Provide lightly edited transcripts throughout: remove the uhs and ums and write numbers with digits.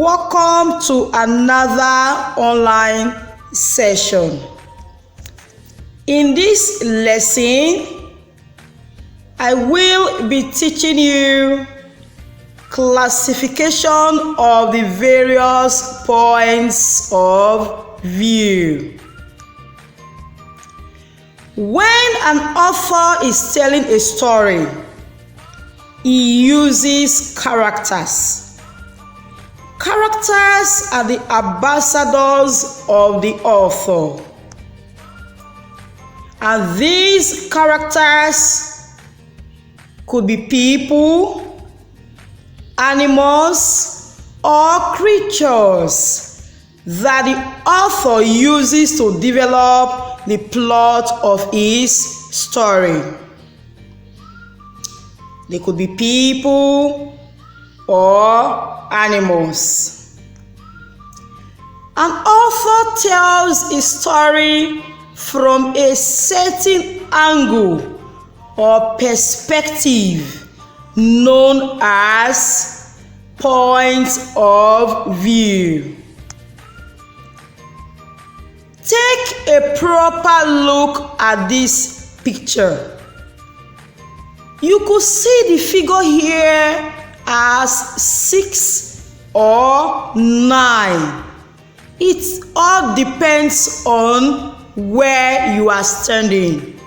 Welcome to another online session. In this lesson, I will be teaching you classification of the various points of view. When an author is telling a story, he uses characters. Characters are the ambassadors of the author. And these characters could be people, animals, or creatures that the author uses to develop the plot of his story. They could be people or animals. An author tells a story from a certain angle or perspective known as points of view. Take a proper look at this picture. You could see the figure here as 6 or 9. It all depends on where you are standing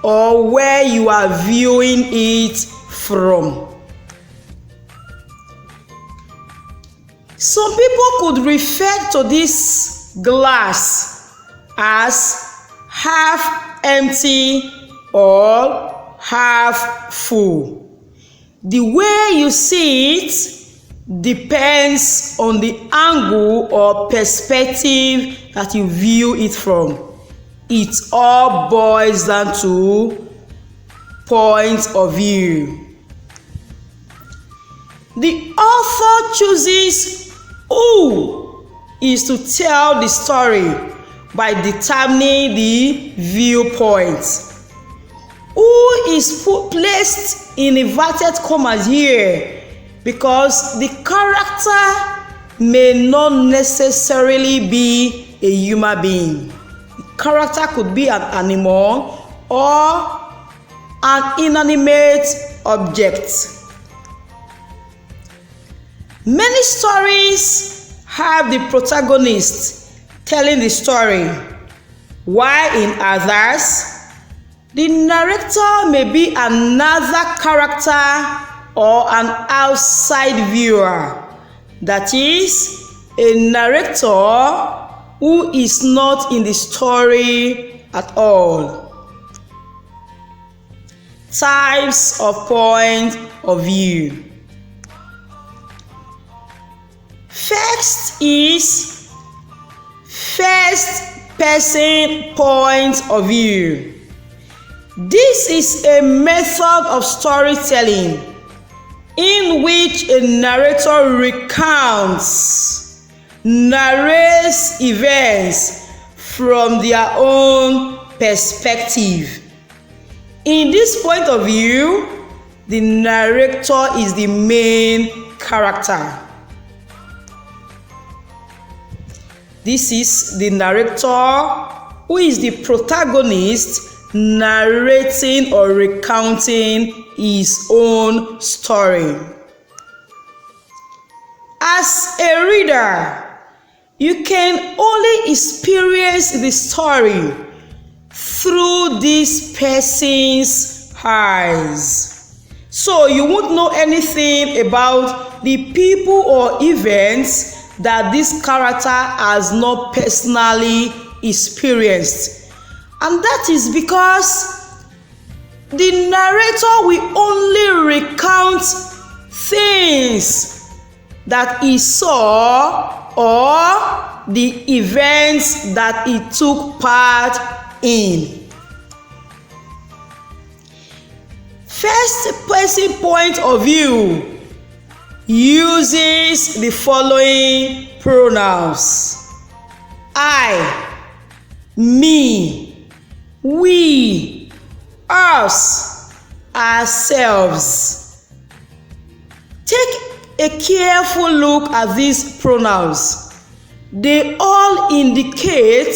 or where you are viewing it from. Some people could refer to this glass as half empty or half full. The way you see it depends on the angle or perspective that you view it from. It all boils down to points of view. The author chooses who is to tell the story by determining the viewpoint. Who is placed in inverted commas here because the character may not necessarily be a human being. The character could be an animal or an inanimate object. Many stories have the protagonist telling the story, while in others, the narrator may be another character or an outside viewer. That is, a narrator who is not in the story at all. Types of point of view. First is first person point of view. This is a method of storytelling in which a narrator recounts, narrates events from their own perspective. In this point of view, the narrator is the main character. This is the narrator who is the protagonist narrating or recounting his own story. As a reader, you can only experience the story through this person's eyes. So you won't know anything about the people or events that this character has not personally experienced. And that is because the narrator will only recount things that he saw or the events that he took part in. First person point of view uses the following pronouns: I, me, we, us, ourselves. Take a careful look at these pronouns. They all indicate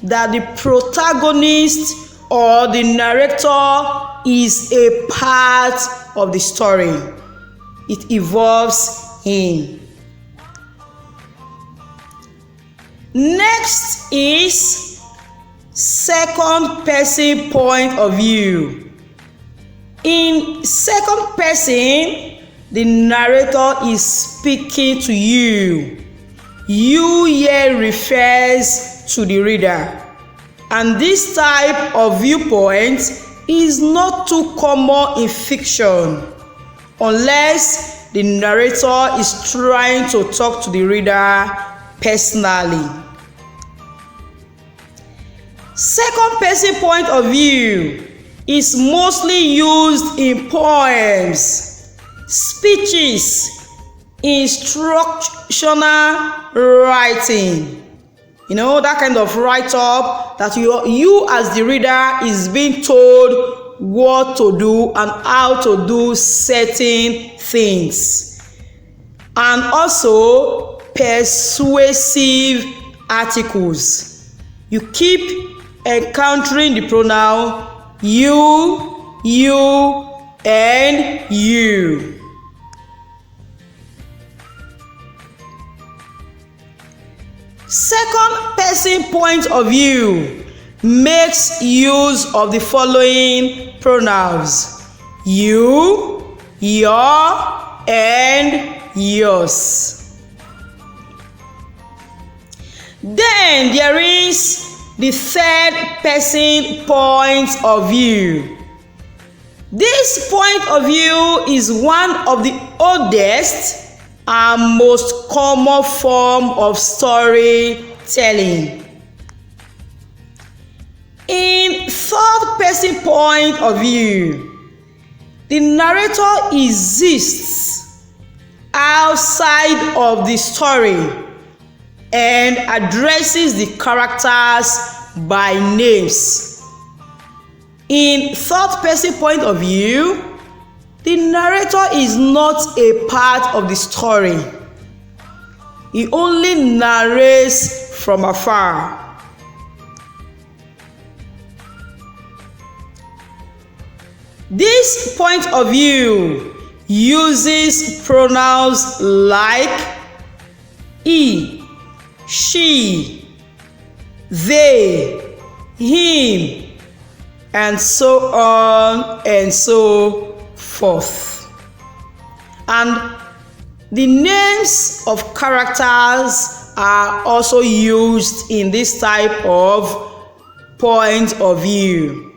that the protagonist or the narrator is a part of the story. It involves him. Next is second person point of view. In second person, the narrator is speaking to you. You here refers to the reader. And this type of viewpoint is not too common in fiction, unless the narrator is trying to talk to the reader personally. Second person point of view is mostly used in poems, speeches, instructional writing. You know, that kind of write-up that you as the reader is being told what to do and how to do certain things. And also persuasive articles. You keep encountering the pronoun you, and you. Second person point of view makes use of the following pronouns: you, your, and yours. Then there is the third person point of view. This point of view is one of the oldest and most common form of storytelling. In third person point of view, the narrator exists outside of the story and addresses the characters by names. In third person point of view, the narrator is not a part of the story. He only narrates from afar. This point of view uses pronouns like he, she, they, him, and so on and so forth. And the names of characters are also used in this type of point of view.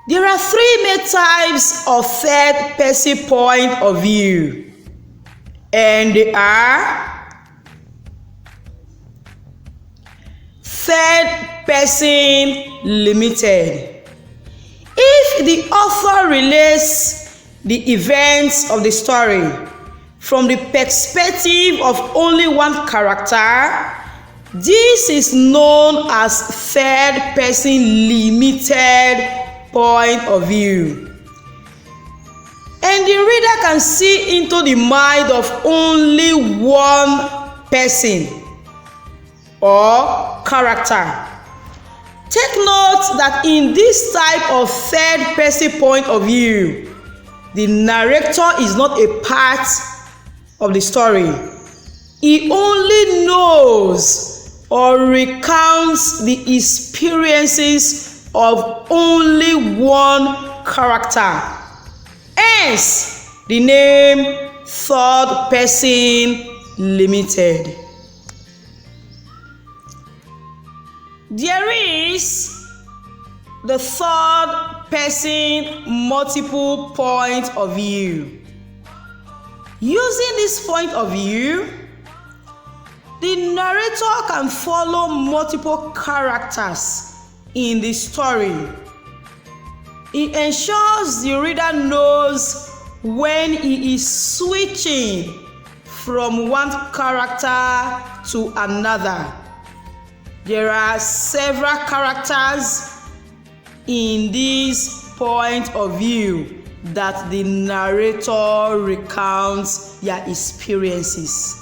There are three main types of third person point of view, and they are third person limited. If the author relates the events of the story from the perspective of only one character, this is known as third person limited point of view. And the reader can see into the mind of only one person or character. Take note that in this type of third person point of view, the narrator is not a part of the story. He only knows or recounts the experiences of only one character. Hence, the name third person limited. There is the third person multiple point of view. Using this point of view, the narrator can follow multiple characters in the story. It ensures the reader knows when he is switching from one character to another. There are several characters in this point of view, that the narrator recounts their experiences.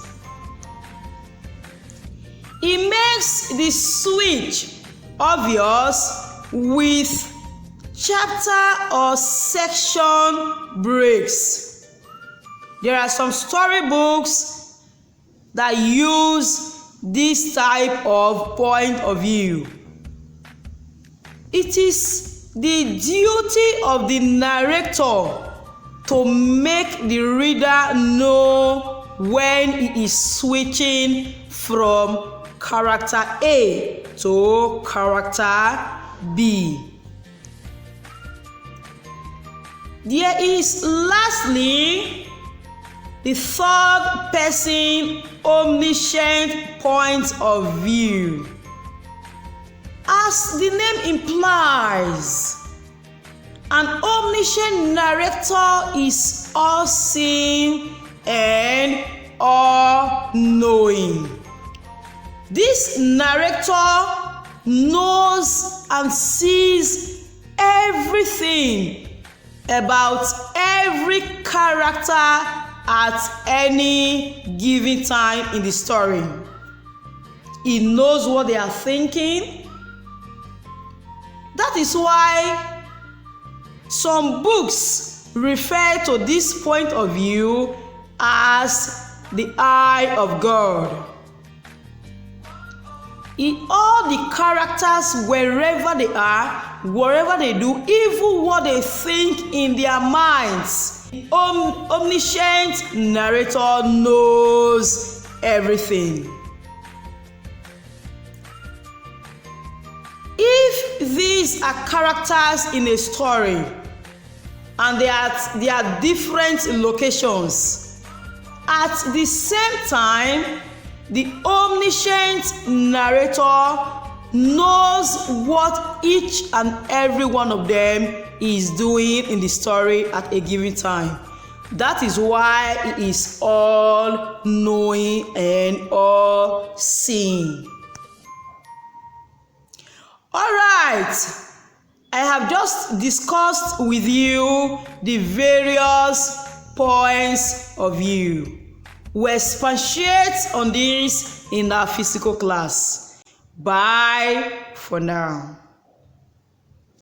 It makes the switch obvious with chapter or section breaks. There are some storybooks that use this type of point of view. It is the duty of the narrator to make the reader know when he is switching from character A to character B. There is lastly the third person omniscient point of view. As the name implies, an omniscient narrator is all-seeing and all-knowing. This narrator knows and sees everything about every character at any given time in the story. He knows what they are thinking. That is why some books refer to this point of view as the eye of God. In all the characters, wherever they are, whatever they do, even what they think in their minds, the omniscient narrator knows everything. If these are characters in a story and they are different locations, at the same time, the omniscient narrator knows what each and every one of them is doing in the story at a given time. That is why he is all-knowing and all-seeing. All right, I have just discussed with you the various points of view. We expatiate on this in our physical class. Bye for now.